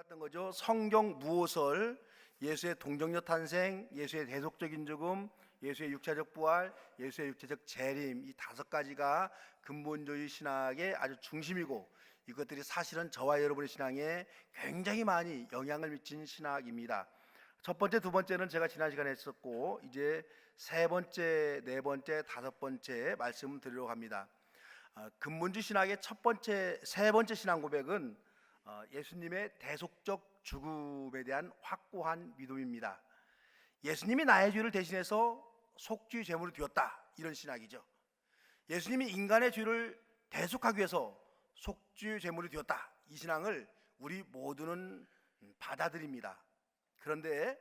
해왔던 거죠. 성경 무오설, 예수의 동정녀 탄생, 예수의 대속적인 죽음, 예수의 육체적 부활, 예수의 육체적 재림, 이 5가지가 근본주의 신학의 아주 중심이고, 이것들이 사실은 저와 여러분의 신앙에 굉장히 많이 영향을 미친 신학입니다. 첫 번째, 두 번째는 제가 지난 시간에 했었고, 이제 세 번째, 네 번째, 5번째 말씀을 드리려고 합니다. 근본주의 신학의 세 번째 신앙 고백은 예수님의 대속적 죽음에 대한 확고한 믿음입니다. 예수님이 나의 죄를 대신해서 속죄 제물이 되었다, 이런 신학이죠. 예수님이 인간의 죄를 대속하기 위해서 속죄 제물이 되었다, 이 신앙을 우리 모두는 받아들입니다. 그런데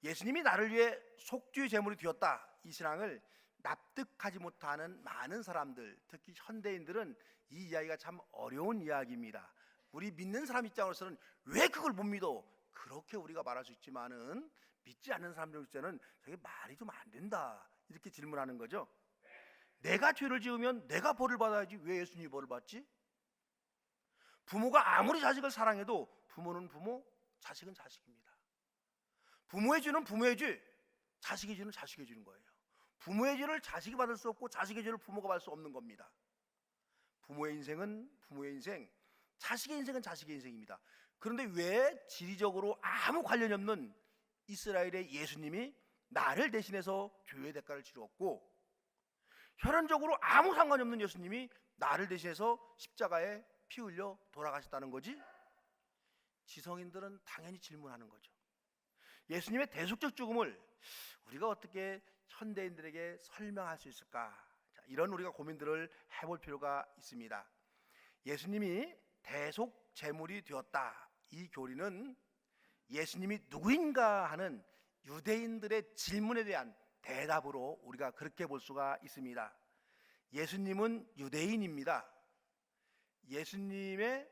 예수님이 나를 위해 속죄 제물이 되었다, 이 신앙을 납득하지 못하는 많은 사람들, 특히 현대인들은 이 이야기가 참 어려운 이야기입니다. 우리 믿는 사람 입장으로서는 왜 그걸 못 믿어? 그렇게 우리가 말할 수 있지만은 믿지 않는 사람들 입장에는 저게 말이 좀 안 된다, 이렇게 질문하는 거죠. 내가 죄를 지으면 내가 벌을 받아야지 왜 예수님이 벌을 받지? 부모가 아무리 자식을 사랑해도 부모는 부모, 자식은 자식입니다. 부모의 죄는 부모의 죄, 자식의 죄는 자식의 죄인 거예요. 부모의 죄를 자식이 받을 수 없고 자식의 죄를 부모가 받을 수 없는 겁니다. 부모의 인생은 부모의 인생, 자식의 인생은 자식의 인생입니다. 그런데 왜 지리적으로 아무 관련이 없는 이스라엘의 예수님이 나를 대신해서 죄의 대가를 치루었고, 혈연적으로 아무 상관이 없는 예수님이 나를 대신해서 십자가에 피 흘려 돌아가셨다는 거지? 지성인들은 당연히 질문하는 거죠. 예수님의 대속적 죽음을 우리가 어떻게 현대인들에게 설명할 수 있을까? 이런 우리가 고민들을 해볼 필요가 있습니다. 예수님이 대속 제물이 되었다, 이 교리는 예수님이 누구인가 하는 유대인들의 질문에 대한 대답으로 우리가 그렇게 볼 수가 있습니다. 예수님은 유대인입니다. 예수님의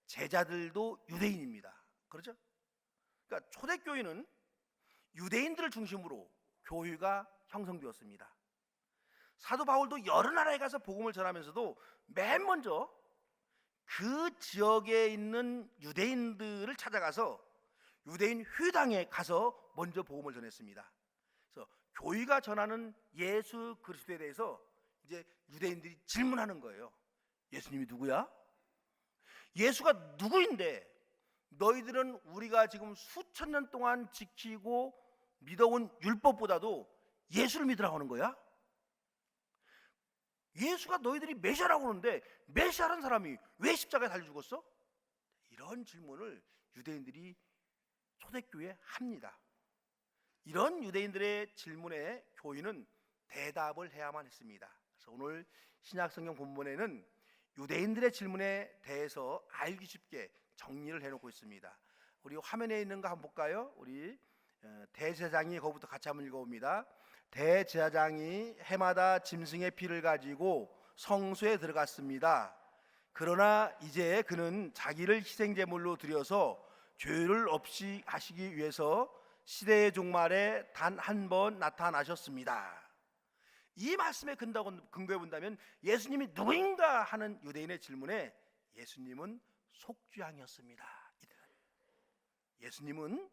제자들도 유대인입니다. 그렇죠? 그러니까 초대교회는 유대인들을 중심으로 교회가 형성되었습니다. 사도 바울도 여러 나라에 가서 복음을 전하면서도 맨 먼저 그 지역에 있는 유대인들을 찾아가서 유대인 회당에 가서 먼저 복음을 전했습니다. 그래서 교회가 전하는 예수 그리스도에 대해서 이제 유대인들이 질문하는 거예요. 예수님이 누구야? 예수가 누구인데 너희들은 우리가 지금 수천 년 동안 지키고 믿어온 율법보다도 예수를 믿으라고 하는 거야? 예수가 너희들이 메시아라고 하는데 메시아라는 사람이 왜 십자가에 달려 죽었어? 이런 질문을 유대인들이 초대교회에 합니다. 이런 유대인들의 질문에 교회는 대답을 해야만 했습니다. 그래서 오늘 신약성경 본문에는 유대인들의 질문에 대해서 알기 쉽게 정리를 해놓고 있습니다. 우리 화면에 있는 거 한번 볼까요? 우리 대제사장이 거기부터 같이 한번 읽어봅니다. 대제사장이 해마다 짐승의 피를 가지고 성소에 들어갔습니다. 그러나 이제 그는 자기를 희생제물로 드려서 죄를 없이 하시기 위해서 시대의 종말에 단 한 번 나타나셨습니다. 이 말씀에 근거해 본다면 예수님이 누구인가 하는 유대인의 질문에 예수님은 속죄양이었습니다. 예수님은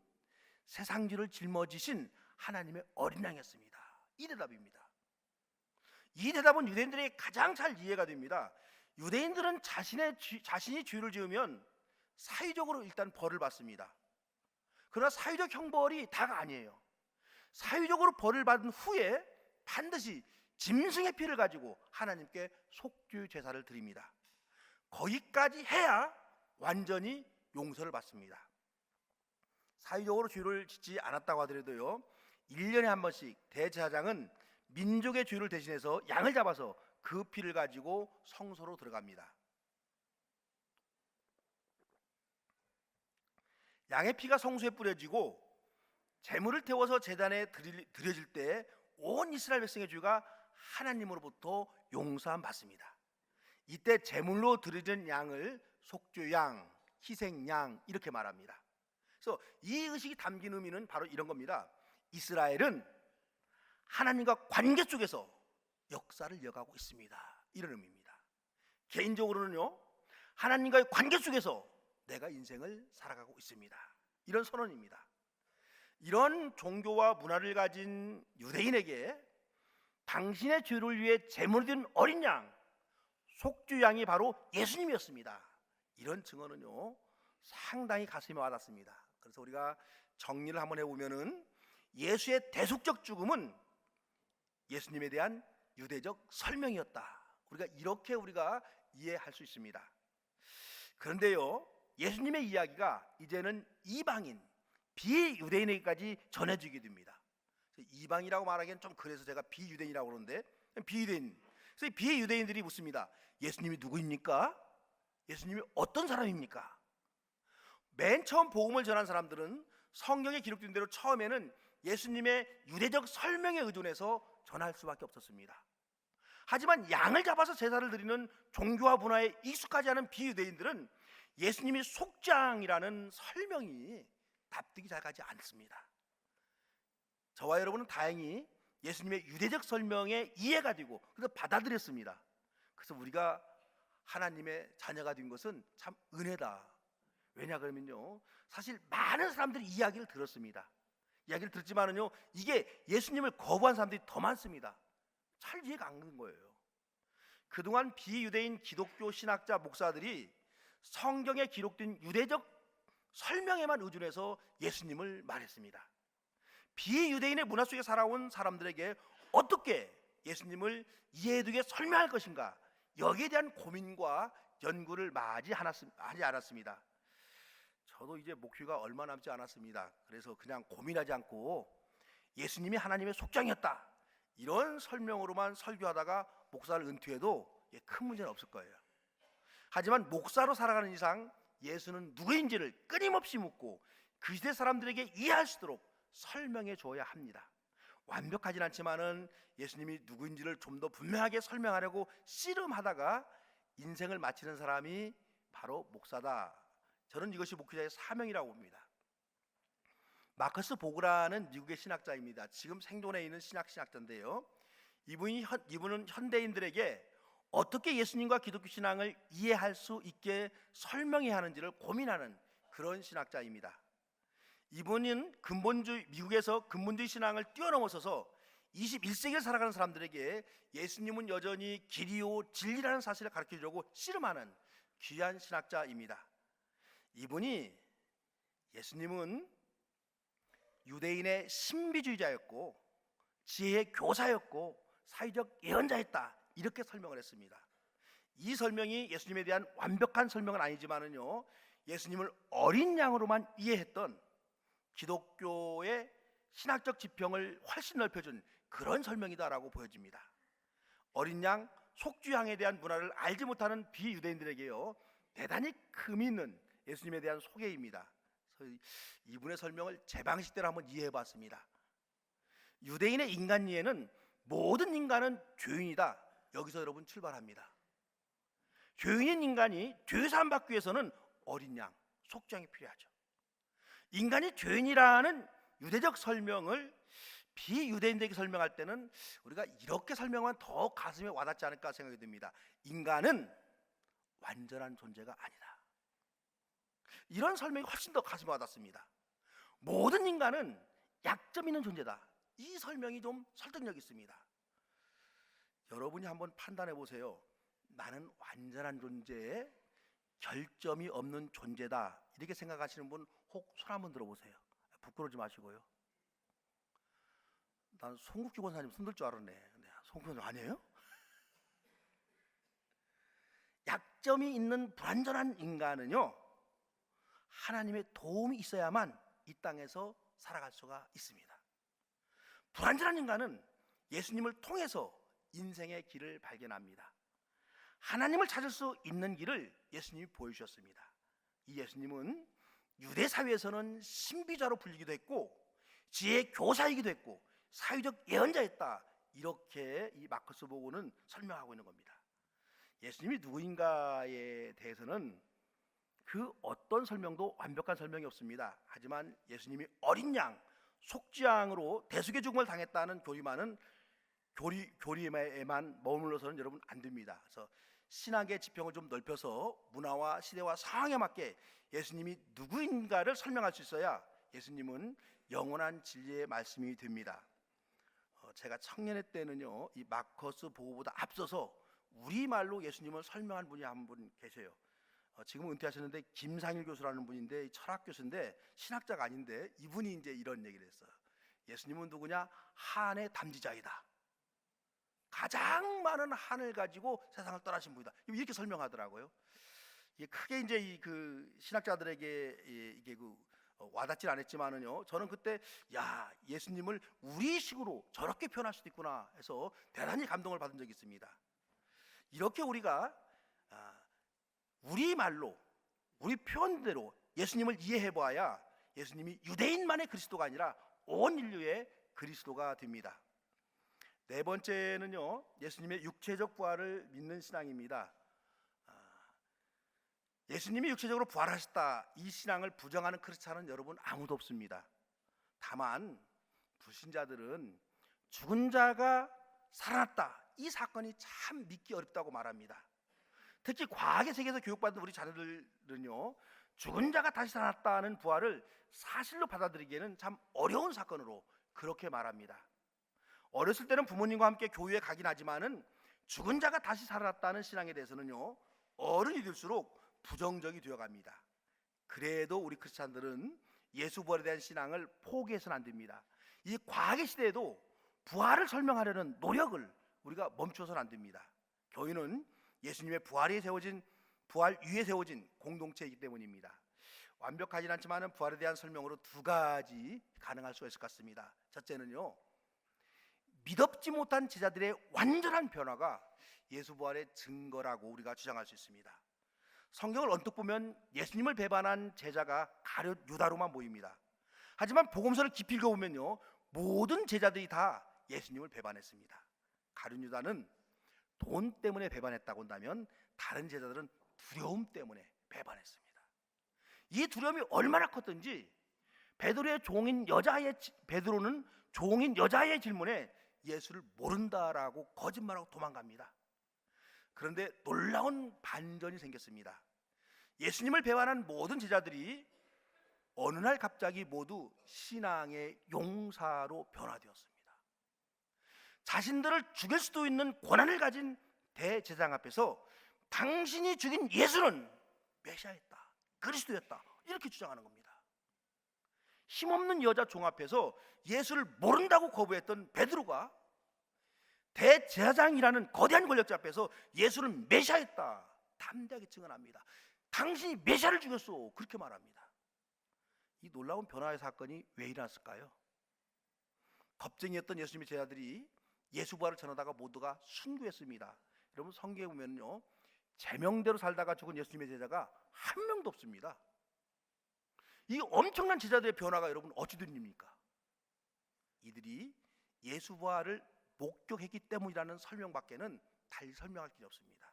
세상 죄를 짊어지신 하나님의 어린 양이었습니다. 이 대답입니다. 이 대답은 유대인들에게 가장 잘 이해가 됩니다. 유대인들은 자신이 죄를 지으면 사회적으로 일단 벌을 받습니다. 그러나 사회적 형벌이 다가 아니에요. 사회적으로 벌을 받은 후에 반드시 짐승의 피를 가지고 하나님께 속죄 제사를 드립니다. 거기까지 해야 완전히 용서를 받습니다. 사회적으로 죄를 짓지 않았다고 하더라도요, 1년에 한 번씩 대제사장은 민족의 죄를 대신해서 양을 잡아서 그 피를 가지고 성소로 들어갑니다. 양의 피가 성소에 뿌려지고 제물을 태워서 제단에 드려질 때 온 이스라엘 백성의 죄가 하나님으로부터 용서함 받습니다. 이때 제물로 드려진 양을 속죄양, 희생양 이렇게 말합니다. 그래서 이 의식이 담긴 의미는 바로 이런 겁니다. 이스라엘은 하나님과 관계 속에서 역사를 이어가고 있습니다, 이런 의미입니다. 개인적으로는요, 하나님과의 관계 속에서 내가 인생을 살아가고 있습니다. 이런 선언입니다. 이런 종교와 문화를 가진 유대인에게 당신의 죄를 위해 제물이 된 어린 양, 속죄양이 바로 예수님이었습니다. 이런 증언은요 상당히 가슴에 와닿습니다. 그래서 우리가 정리를 한번 해보면은 예수의 대속적 죽음은 예수님에 대한 유대적 설명이었다. 우리가 이해할 수 있습니다. 그런데요 예수님의 이야기가 이제는 이방인, 비유대인에게까지 전해지게 됩니다. 이방이라고 말하기엔 좀 그래서 제가 비유대인이라고 그러는데, 비유대인. 그래서 비유대인들이 묻습니다. 예수님이 누구입니까? 예수님이 어떤 사람입니까? 맨 처음 복음을 전한 사람들은 성경에 기록된 대로 처음에는 예수님의 유대적 설명에 의존해서 전할 수밖에 없었습니다. 하지만 양을 잡아서 제사를 드리는 종교와 문화에 익숙하지 않은 비유대인들은 예수님이 속죄양이라는 설명이 납득이 잘 가지 않습니다. 저와 여러분은 다행히 예수님의 유대적 설명에 이해가 되고 그래서 받아들였습니다. 그래서 우리가 하나님의 자녀가 된 것은 참 은혜다. 왜냐 그러면요 사실 많은 사람들이 이야기를 들었습니다. 이야기를 들었지만은요 이게 예수님을 거부한 사람들이 더 많습니다. 잘 이해가 안 가는 거예요. 그동안 비유대인 기독교 신학자 목사들이 성경에 기록된 유대적 설명에만 의존해서 예수님을 말했습니다. 비유대인의 문화 속에 살아온 사람들에게 어떻게 예수님을 이해되게 설명할 것인가, 여기에 대한 고민과 연구를 하지 않았습니다. 저도 이제 목회가 얼마 남지 않았습니다. 그래서 그냥 고민하지 않고 예수님이 하나님의 속죄양이었다 이런 설명으로만 설교하다가 목사를 은퇴해도 큰 문제는 없을 거예요. 하지만 목사로 살아가는 이상 예수는 누구인지를 끊임없이 묻고 그 시대 사람들에게 이해할 수 있도록 설명해 줘야 합니다. 완벽하진 않지만은 예수님이 누구인지를 좀 더 분명하게 설명하려고 씨름하다가 인생을 마치는 사람이 바로 목사다. 저는 이것이 목회자의 사명이라고 봅니다. 마커스 보그라는 미국의 신학자입니다. 지금 생존해 있는 신학자인데요. 이분은 현대인들에게 어떻게 예수님과 기독교 신앙을 이해할 수 있게 설명해야 하는지를 고민하는 그런 신학자입니다. 이분은 미국에서 근본주의 신앙을 뛰어넘어서서 21세기를 살아가는 사람들에게 예수님은 여전히 길이요 진리라는 사실을 가르쳐주려고 씨름하는 귀한 신학자입니다. 이분이 예수님은 유대인의 신비주의자였고 지혜의 교사였고 사회적 예언자였다 이렇게 설명을 했습니다. 이 설명이 예수님에 대한 완벽한 설명은 아니지만은요 예수님을 어린 양으로만 이해했던 기독교의 신학적 지평을 훨씬 넓혀준 그런 설명이다라고 보여집니다. 어린 양, 속죄양에 대한 문화를 알지 못하는 비유대인들에게요 대단히 흠이 있는 예수님에 대한 소개입니다. 그래서 이분의 설명을 제 방식대로 한번 이해해봤습니다. 유대인의 인간 이해는 모든 인간은 죄인이다. 여기서 여러분 출발합니다. 죄인인 인간이 죄사함 받기 위해서는 어린 양, 속죄양이 필요하죠. 인간이 죄인이라는 유대적 설명을 비유대인들에게 설명할 때는 우리가 이렇게 설명하면 더 가슴에 와닿지 않을까 생각이 듭니다. 인간은 완전한 존재가 아니다. 이런 설명이 훨씬 더 가슴에 와닿습니다. 모든 인간은 약점 있는 존재다. 이 설명이 좀 설득력 있습니다. 여러분이 한번 판단해 보세요. 나는 완전한 존재에 결점이 없는 존재다 이렇게 생각하시는 분 혹 손 한번 들어보세요. 부끄러우지 마시고요. 난 송국기 권사님 손들 줄 알았네. 근데 송국기 권사님 아니에요? 약점이 있는 불완전한 인간은요 하나님의 도움이 있어야만 이 땅에서 살아갈 수가 있습니다. 불완전한 인간은 예수님을 통해서 인생의 길을 발견합니다. 하나님을 찾을 수 있는 길을 예수님이 보여주셨습니다. 이 예수님은 유대 사회에서는 신비자로 불리기도 했고 지혜의 교사이기도 했고 사회적 예언자였다. 이렇게 이 마커스 보고는 설명하고 있는 겁니다. 예수님이 누구인가에 대해서는 그 어떤 설명도 완벽한 설명이 없습니다. 하지만 예수님이 어린 양, 속죄양으로 대속의 죽음을 당했다는 교리에만 머물러서는 여러분 안 됩니다. 그래서 신학의 지평을 좀 넓혀서 문화와 시대와 상황에 맞게 예수님이 누구인가를 설명할 수 있어야 예수님은 영원한 진리의 말씀이 됩니다. 제가 청년회 때는요, 이 마커스 보고보다 앞서서 우리말로 예수님을 설명한 분이 한 분 계세요. 지금 은퇴하셨는데 김상일 교수라는 분인데 철학 교수인데 신학자가 아닌데 이분이 이제 이런 얘기를 했어요. 예수님은 누구냐? 한의 담지자이다. 가장 많은 한을 가지고 세상을 떠나신 분이다. 이렇게 설명하더라고요. 이게 크게 이제 그 신학자들에게 이게 와닿진 않았지만은요, 저는 그때 야, 예수님을 우리식으로 저렇게 표현할 수도 있구나 해서 대단히 감동을 받은 적이 있습니다. 이렇게 우리가 우리 말로 우리 표현대로 예수님을 이해해 보아야 예수님이 유대인만의 그리스도가 아니라 온 인류의 그리스도가 됩니다. 네 번째는요, 예수님의 육체적 부활을 믿는 신앙입니다. 예수님이 육체적으로 부활하셨다, 이 신앙을 부정하는 크리스찬은 여러분 아무도 없습니다. 다만 불신자들은 죽은 자가 살아났다, 이 사건이 참 믿기 어렵다고 말합니다. 특히 과학의 세계에서 교육받은 우리 자녀들은요, 죽은 자가 다시 살아났다는 부활을 사실로 받아들이기에는 참 어려운 사건으로 그렇게 말합니다. 어렸을 때는 부모님과 함께 교회에 가긴 하지만은 죽은 자가 다시 살아났다는 신앙에 대해서는요, 어른이 될수록 부정적이 되어갑니다. 그래도 우리 크리스찬들은 예수 부활에 대한 신앙을 포기해서는 안 됩니다. 이 과학의 시대에도 부활을 설명하려는 노력을 우리가 멈춰서는 안 됩니다. 교회는 예수님의 부활 위에 세워진 공동체이기 때문입니다. 완벽하진 않지만 부활에 대한 설명으로 두 가지 가능할 수가 있을 것 같습니다. 첫째는요, 믿업지 못한 제자들의 완전한 변화가 예수 부활의 증거라고 우리가 주장할 수 있습니다. 성경을 언뜻 보면 예수님을 배반한 제자가 가룟 유다로만 보입니다. 하지만 복음서를 깊이 읽어보면요, 모든 제자들이 다 예수님을 배반했습니다. 가룟 유다는 돈 때문에 배반했다고 한다면 다른 제자들은 두려움 때문에 배반했습니다. 이 두려움이 얼마나 컸던지 베드로는 종인 여자의 질문에 예수를 모른다라고 거짓말하고 도망갑니다. 그런데 놀라운 반전이 생겼습니다. 예수님을 배반한 모든 제자들이 어느 날 갑자기 모두 신앙의 용사로 변화되었습니다. 자신들을 죽일 수도 있는 권한을 가진 대제사장 앞에서 당신이 죽인 예수는 메시아였다, 그리스도였다, 이렇게 주장하는 겁니다. 힘없는 여자 종 앞에서 예수를 모른다고 거부했던 베드로가 대제사장이라는 거대한 권력자 앞에서 예수를 메시아였다 담대하게 증언합니다. 당신이 메시아를 죽였어, 그렇게 말합니다. 이 놀라운 변화의 사건이 왜 일어났을까요? 겁쟁이였던 예수님의 제자들이 예수 부활을 전하다가 모두가 순교했습니다. 여러분 성경에 보면요, 제명대로 살다가 죽은 예수님의 제자가 한 명도 없습니다. 이 엄청난 제자들의 변화가 여러분 어찌 된 일입니까? 이들이 예수 부활을 목격했기 때문이라는 설명밖에는 달리 설명할 길이 없습니다.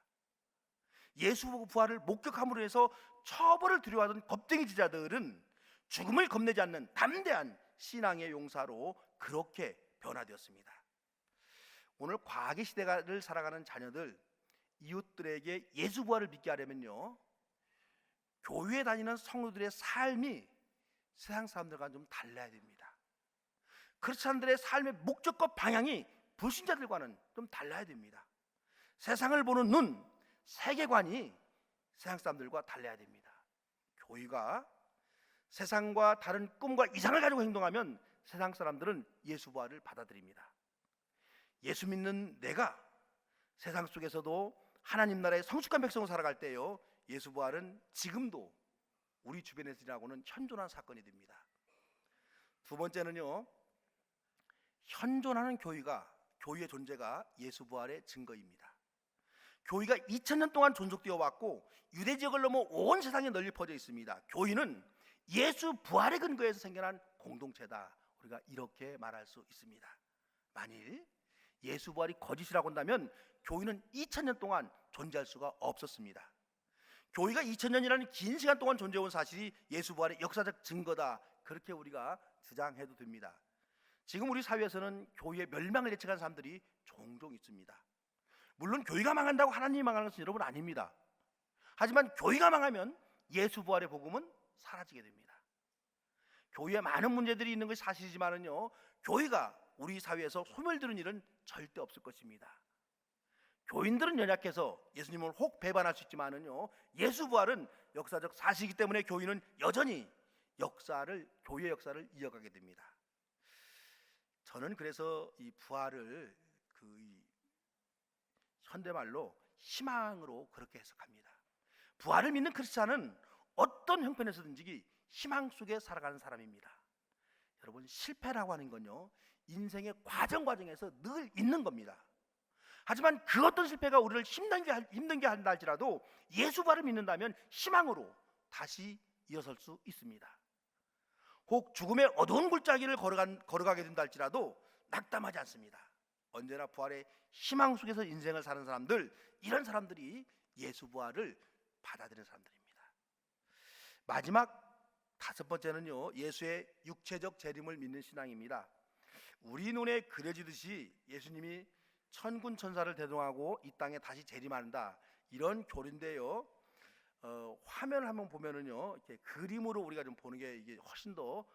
예수 부활을 목격함으로 해서 처벌을 두려워하던 겁쟁이 제자들은 죽음을 겁내지 않는 담대한 신앙의 용사로 그렇게 변화되었습니다. 오늘 과학의 시대를 살아가는 자녀들, 이웃들에게 예수 부활을 믿게 하려면요, 교회에 다니는 성도들의 삶이 세상 사람들과는 좀 달라야 됩니다. 크리스찬들의 삶의 목적과 방향이 불신자들과는 좀 달라야 됩니다. 세상을 보는 눈, 세계관이 세상 사람들과 달라야 됩니다. 교회가 세상과 다른 꿈과 이상을 가지고 행동하면 세상 사람들은 예수 부활을 받아들입니다. 예수 믿는 내가 세상 속에서도 하나님 나라의 성숙한 백성으로 살아갈 때요, 예수 부활은 지금도 우리 주변에서 일어나고는 현존한 사건이 됩니다. 두 번째는요, 현존하는 교회의 존재가 예수 부활의 증거입니다. 교회가 2000년 동안 존속되어 왔고 유대 지역을 넘어 온 세상에 널리 퍼져 있습니다. 교회는 예수 부활의 근거에서 생겨난 공동체다, 우리가 이렇게 말할 수 있습니다. 만일 예수 부활이 거짓이라고 한다면 교회는 2000년 동안 존재할 수가 없었습니다. 교회가 2000년이라는 긴 시간 동안 존재해온 사실이 예수 부활의 역사적 증거다, 그렇게 우리가 주장해도 됩니다. 지금 우리 사회에서는 교회의 멸망을 예측한 사람들이 종종 있습니다. 물론 교회가 망한다고 하나님이 망하는 것은 여러분 아닙니다. 하지만 교회가 망하면 예수 부활의 복음은 사라지게 됩니다. 교회에 많은 문제들이 있는 것이 사실이지만은요, 교회가 우리 사회에서 소멸되는 일은 절대 없을 것입니다. 교인들은 연약해서 예수님을 혹 배반할 수 있지만은요, 예수 부활은 역사적 사실이기 때문에 교인은 여전히 교회의 역사를 이어가게 됩니다. 저는 그래서 이 부활을 이 현대말로 희망으로 그렇게 해석합니다. 부활을 믿는 크리스찬은 어떤 형편에서든지 희망 속에 살아가는 사람입니다. 여러분, 실패라고 하는 건요, 인생의 과정에서 늘 있는 겁니다. 하지만 그 어떤 실패가 우리를 힘들게 한다 할지라도 예수 부활을 믿는다면 희망으로 다시 일어설 수 있습니다. 혹 죽음의 어두운 골짜기를 걸어가게 된다 할지라도 낙담하지 않습니다. 언제나 부활의 희망 속에서 인생을 사는 사람들, 이런 사람들이 예수 부활을 받아들이는 사람들입니다. 마지막 5번째는요, 예수의 육체적 재림을 믿는 신앙입니다. 우리 눈에 그려지듯이 예수님이 천군 천사를 대동하고 이 땅에 다시 재림한다, 이런 교리인데요. 화면을 한번 보면은요, 이렇게 그림으로 우리가 좀 보는 게 이게 훨씬 더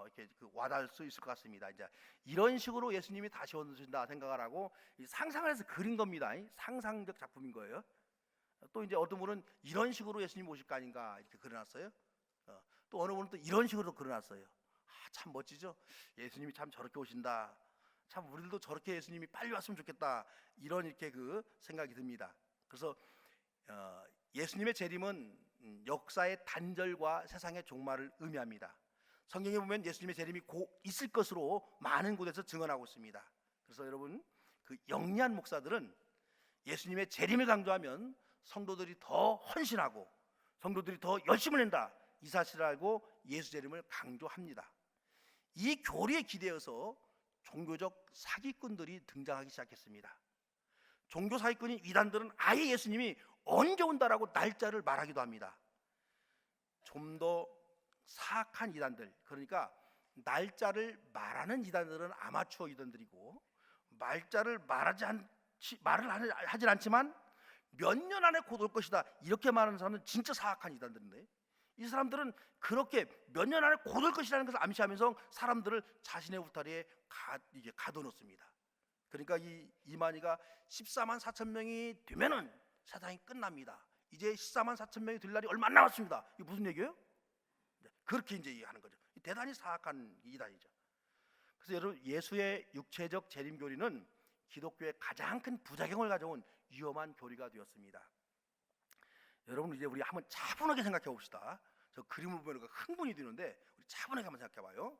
이렇게 와닿을 수 있을 것 같습니다. 이제 이런 식으로 예수님이 다시 오신다 생각을 하고 상상을 해서 그린 겁니다. 상상적 작품인 거예요. 또 이제 어떤 분은 이런 식으로 예수님 오실 거 아닌가 이렇게 그려놨어요. 또 어느 분은 또 이런 식으로 그려놨어요. 참 멋지죠. 예수님이 참 저렇게 오신다. 참 우리들도 저렇게 예수님이 빨리 왔으면 좋겠다. 이런 이렇게 생각이 듭니다. 그래서 예수님의 재림은 역사의 단절과 세상의 종말을 의미합니다. 성경에 보면 예수님의 재림이 곧 있을 것으로 많은 곳에서 증언하고 있습니다. 그래서 여러분, 영리한 목사들은 예수님의 재림을 강조하면 성도들이 더 헌신하고 성도들이 더 열심을 낸다, 이 사실을 알고 예수 재림을 강조합니다. 이 교리에 기대어서 종교적 사기꾼들이 등장하기 시작했습니다. 종교 사기꾼인 이단들은 아예 예수님이 언제 온다라고 날짜를 말하기도 합니다. 좀 더 사악한 이단들, 그러니까 날짜를 말하는 이단들은 아마추어 이단들이고, 날짜를 말을 하진 않지만 몇 년 안에 곧 올 것이다 이렇게 말하는 사람은 진짜 사악한 이단들인데, 이 사람들은 그렇게 몇 년 안에 곧 올 것이라는 것을 암시하면서 사람들을 자신의 울타리에 가둬놓습니다. 그러니까 이 이만희가 14만 4천 명이 되면은 세상이 끝납니다. 이제 14만 4천 명이 될 날이 얼마 안 남았습니다. 이게 무슨 얘기예요? 그렇게 이제 하는 거죠. 대단히 사악한 이단이죠. 그래서 여러분, 예수의 육체적 재림 교리는 기독교의 가장 큰 부작용을 가져온 위험한 교리가 되었습니다. 여러분, 이제 우리 한번 차분하게 생각해 봅시다. 저 그림을 보면 흥분이 되는데 우리 차분하게 한번 생각해 봐요.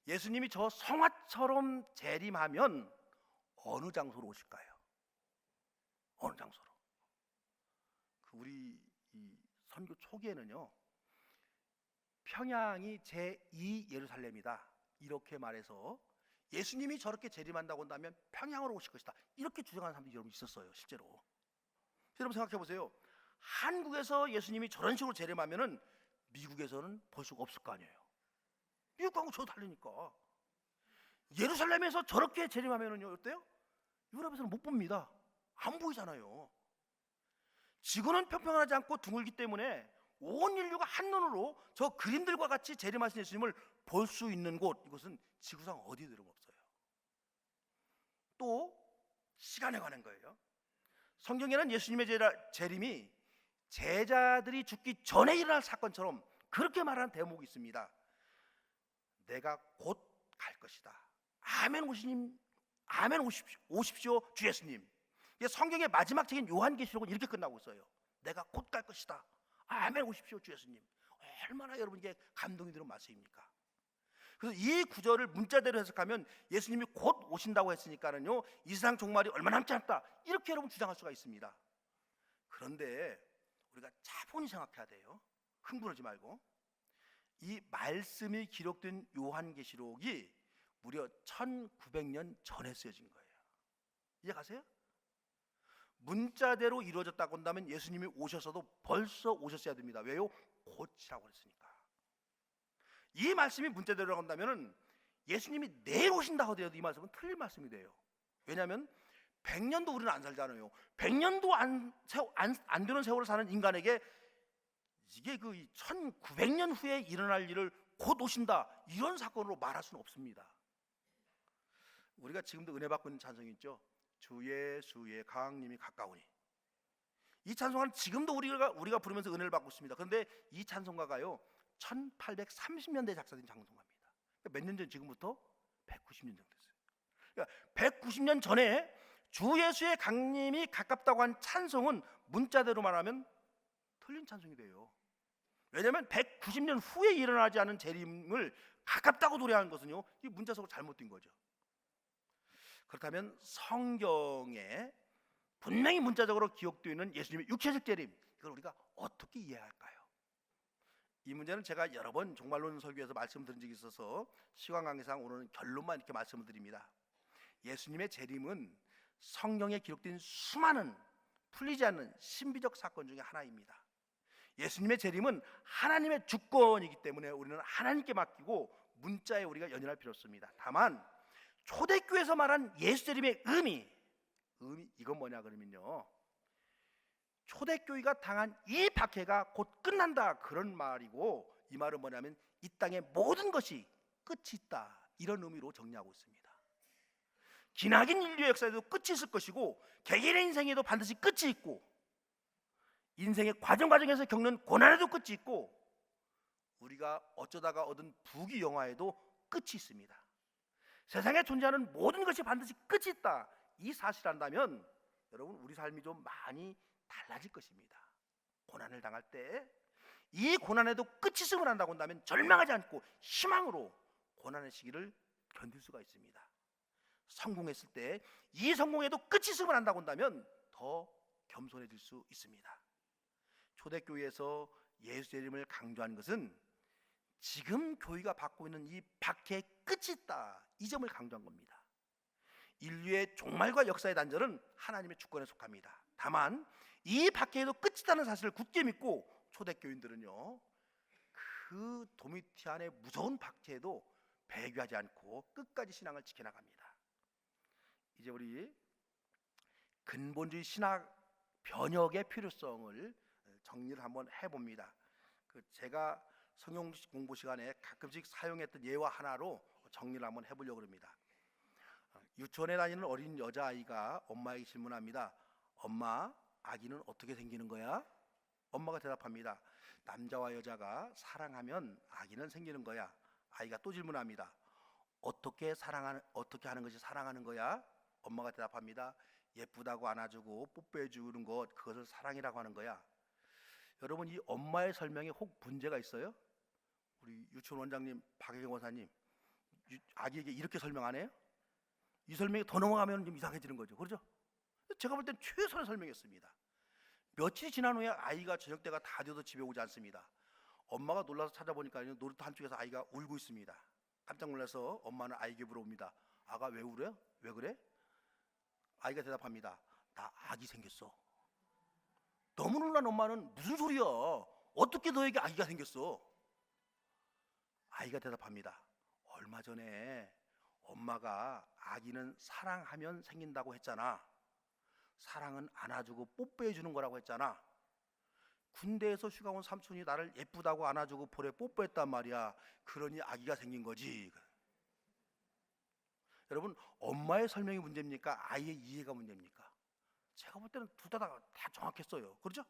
예수님이 저 성화처럼 재림하면 어느 장소로 오실까요? 어느 장소로? 우리 이 선교 초기에는요, 평양이 제2 예루살렘이다 이렇게 말해서 예수님이 저렇게 재림한다고 한다면 평양으로 오실 것이다 이렇게 주장하는 사람들이 여러분 있었어요. 실제로 여러분 생각해 보세요. 한국에서 예수님이 저런 식으로 재림하면은 미국에서는 볼 수가 없을 거 아니에요. 미국하고 저 다르니까. 예루살렘에서 저렇게 재림하면은요, 어때요? 유럽에서는 못 봅니다. 안 보이잖아요. 지구는 평평하지 않고 둥글기 때문에 온 인류가 한눈으로 저 그림들과 같이 재림하신 예수님을 볼 수 있는 곳, 이것은 지구상 어디에도 없어요. 또 시간에 관한 거예요. 성경에는 예수님의 재림이 제자들이 죽기 전에 일어날 사건처럼 그렇게 말하는 대목이 있습니다. 내가 곧 갈 것이다. 아멘 오십시오 주 예수님. 성경의 마지막 책인 요한계시록은 이렇게 끝나고 있어요. 내가 곧 갈 것이다. 아멘 오십시오 주 예수님. 얼마나 여러분에게 감동이 드는 말씀입니까? 그래서 이 구절을 문자대로 해석하면 예수님이 곧 오신다고 했으니까는요, 이 세상 종말이 얼마 남지 않다 이렇게 여러분 주장할 수가 있습니다. 그런데 우리가 차분히 생각해야 돼요. 흥분하지 말고. 이 말씀이 기록된 요한계시록이 무려 1900년 전에 쓰여진 거예요. 이해가세요? 문자대로 이루어졌다고 한다면 예수님이 오셔서도 벌써 오셨어야 됩니다. 왜요? 곧이라고 했으니까. 이 말씀이 문자대로 한다면 예수님이 내일 오신다고 하더라도 이 말씀은 틀린 말씀이 돼요. 왜냐하면 100년도 우리는 안 살잖아요. 100년도 안 되는 세월을 사는 인간에게 이게 그 1900년 후에 일어날 일을 곧 오신다, 이런 사건으로 말할 수는 없습니다. 우리가 지금도 은혜 받고 있는 찬송이 있죠. 주 예수의 강림이 가까우니. 이 찬송은 지금도 우리가 부르면서 은혜를 받고 있습니다. 그런데 이 찬송가가요 1830년대에 작사된 찬송가입니다. 몇 년 전, 지금부터 190년 정도 됐어요. 그러니까 190년 전에 주 예수의 강림이 가깝다고 한 찬송은 문자대로 말하면 틀린 찬송이 돼요. 왜냐하면 190년 후에 일어나지 않은 재림을 가깝다고 노래하는 것은요, 이 문자적으로 잘못된 거죠. 그렇다면 성경에 분명히 문자적으로 기록되어 있는 예수님의 육체적 재림, 이걸 우리가 어떻게 이해할까요? 이 문제는 제가 여러 번 종말론 설교에서 말씀드린 적이 있어서 시간 관계상 오늘은 결론만 이렇게 말씀을 드립니다. 예수님의 재림은 성경에 기록된 수많은 풀리지 않는 신비적 사건 중에 하나입니다. 예수님의 재림은 하나님의 주권이기 때문에 우리는 하나님께 맡기고 문자에 우리가 연연할 필요 없습니다. 다만 초대교회에서 말한 예수 재림의 의미 이건 뭐냐 그러면요, 초대교회가 당한 이 박해가 곧 끝난다, 그런 말이고, 이 말은 뭐냐면 이 땅의 모든 것이 끝이 있다, 이런 의미로 정리하고 있습니다. 기나긴 인류의 역사에도 끝이 있을 것이고 개개인의 인생에도 반드시 끝이 있고 인생의 과정에서 겪는 고난에도 끝이 있고 우리가 어쩌다가 얻은 부귀영화에도 끝이 있습니다. 세상에 존재하는 모든 것이 반드시 끝이 있다, 이 사실을 안다면 여러분 우리 삶이 좀 많이 달라질 것입니다. 고난을 당할 때 이 고난에도 끝이 있음을 안다고 한다면 절망하지 않고 희망으로 고난의 시기를 견딜 수가 있습니다. 성공했을 때 이 성공에도 끝이 있음을 안다고 한다면 더 겸손해질 수 있습니다. 초대교회에서 예수 재림을 강조하는 것은 지금 교회가 받고 있는 이 박해의 끝이 있다, 이 점을 강조한 겁니다. 인류의 종말과 역사의 단절은 하나님의 주권에 속합니다. 다만 이 박해에도 끝이 있다는 사실을 굳게 믿고 초대교인들은요, 그 도미티안의 무서운 박해에도 배교하지 않고 끝까지 신앙을 지켜나갑니다. 이제 우리 근본주의 신학 변혁의 필요성을 정리를 한번 해봅니다. 제가 성경 공부 시간에 가끔씩 사용했던 예화 하나로 정리를 한번 해보려고 합니다. 유치원에 다니는 어린 여자아이가 엄마에게 질문합니다. 엄마, 아기는 어떻게 생기는 거야? 엄마가 대답합니다. 남자와 여자가 사랑하면 아기는 생기는 거야. 아이가 또 질문합니다. 어떻게 하는 것이 사랑하는 거야? 엄마가 대답합니다. 예쁘다고 안아주고 뽀뽀해주는 것, 그것을 사랑이라고 하는 거야. 여러분, 이 엄마의 설명에 혹 문제가 있어요? 우리 유치원 원장님 박혜경 원사님, 아기에게 이렇게 설명 안 해요? 이 설명이 더 넘어가면 좀 이상해지는 거죠, 그렇죠? 제가 볼 땐 최선의 설명이었습니다. 며칠이 지난 후에 아이가 저녁 때가 다 되어도 집에 오지 않습니다. 엄마가 놀라서 찾아보니까 놀이터 한쪽에서 아이가 울고 있습니다. 깜짝 놀라서 엄마는 아이에게 물어봅니다. 아가 왜 울어요? 왜 그래? 아이가 대답합니다. 나 아기 생겼어. 너무 놀란 엄마는 무슨 소리야? 어떻게 너에게 아기가 생겼어? 아이가 대답합니다. 얼마 전에 엄마가 아기는 사랑하면 생긴다고 했잖아. 사랑은 안아주고 뽀뽀해주는 거라고 했잖아. 군대에서 휴가 온 삼촌이 나를 예쁘다고 안아주고 볼에 뽀뽀했단 말이야. 그러니 아기가 생긴 거지. 여러분, 엄마의 설명이 문제입니까? 아이의 이해가 문제입니까? 제가 볼 때는 둘 다 정확했어요. 그렇죠?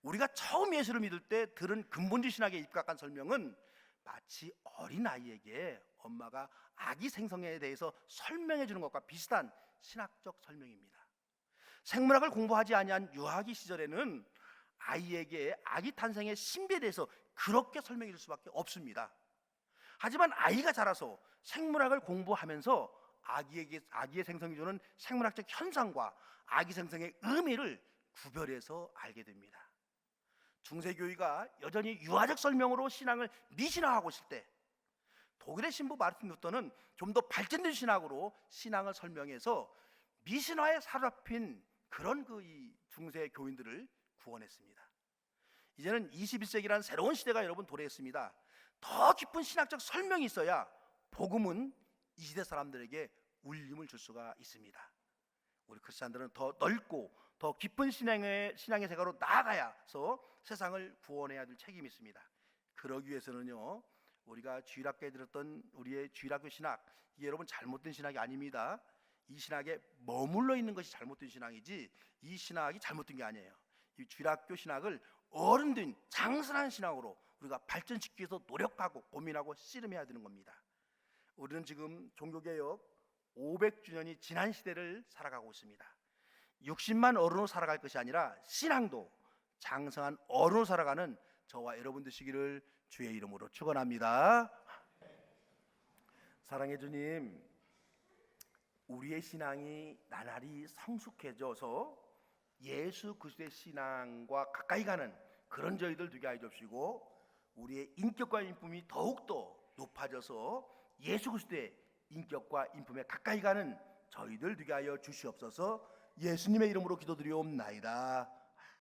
우리가 처음 예수를 믿을 때 들은 근본주의 신학에 입각한 설명은 마치 어린아이에게 엄마가 아기 생성에 대해서 설명해 주는 것과 비슷한 신학적 설명입니다. 생물학을 공부하지 아니한 유아기 시절에는 아이에게 아기 탄생의 신비에 대해서 그렇게 설명해 줄 수밖에 없습니다. 하지만 아이가 자라서 생물학을 공부하면서 아기의 생성이 주는 생물학적 현상과 아기 생성의 의미를 구별해서 알게 됩니다. 중세교회가 여전히 유아적 설명으로 신앙을 미신화하고 있을 때 독일의 신부 마르틴 루터는 좀 더 발전된 신학으로 신앙을 설명해서 미신화에 사로잡힌 그런 이 중세 교인들을 구원했습니다. 이제는 21세기라는 새로운 시대가 여러분 도래했습니다. 더 깊은 신학적 설명이 있어야 복음은 이 시대 사람들에게 울림을 줄 수가 있습니다. 우리 크리스찬들은 더 넓고 더 깊은 신앙의 세계로 나아가서 세상을 구원해야 될 책임이 있습니다. 그러기 위해서는요, 우리가 주일학교에 들었던 우리의 주일학교 신학, 이게 여러분 잘못된 신학이 아닙니다. 이 신학에 머물러 있는 것이 잘못된 신학이지 이 신학이 잘못된 게 아니에요. 이 주일학교 신학을 어른된 장선한 신학으로 우리가 발전시키기 위해서 노력하고 고민하고 씨름해야 되는 겁니다. 우리는 지금 종교개혁 500주년이 지난 시대를 살아가고 있습니다. 60만 어른으로 살아갈 것이 아니라 신앙도 장성한 어른으로 살아가는 저와 여러분 되시기를 주의 이름으로 축원합니다. 사랑해 주님, 우리의 신앙이 나날이 성숙해져서 예수 그리스도의 신앙과 가까이 가는 그런 저희들 되게 하여 주시고, 우리의 인격과 인품이 더욱더 높아져서 예수 그리스도의 인격과 인품에 가까이 가는 저희들 되게 하여 주시옵소서. 예수님의 이름으로 기도드리옵나이다.